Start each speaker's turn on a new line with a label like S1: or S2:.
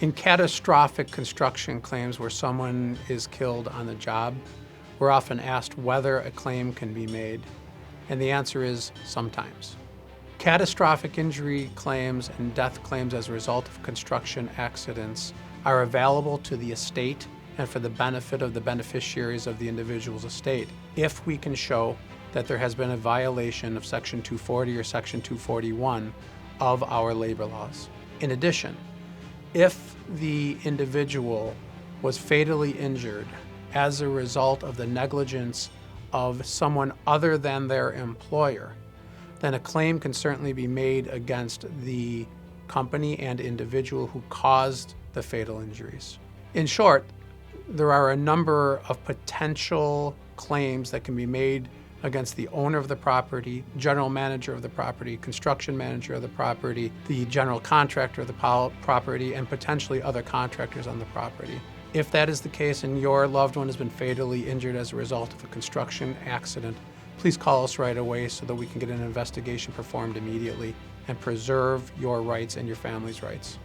S1: In catastrophic construction claims where someone is killed on the job, we're often asked whether a claim can be made, and the answer is sometimes. Catastrophic injury claims and death claims as a result of construction accidents are available to the estate and for the benefit of the beneficiaries of the individual's estate if we can show that there has been a violation of Section 240 or Section 241 of our labor laws. In addition, if the individual was fatally injured as a result of the negligence of someone other than their employer, then a claim can certainly be made against the company and individual who caused the fatal injuries. In short, there are a number of potential claims that can be made against the owner of the property, general manager of the property, construction manager of the property, the general contractor of the property, and potentially other contractors on the property. If that is the case and your loved one has been fatally injured as a result of a construction accident, please call us right away so that we can get an investigation performed immediately and preserve your rights and your family's rights.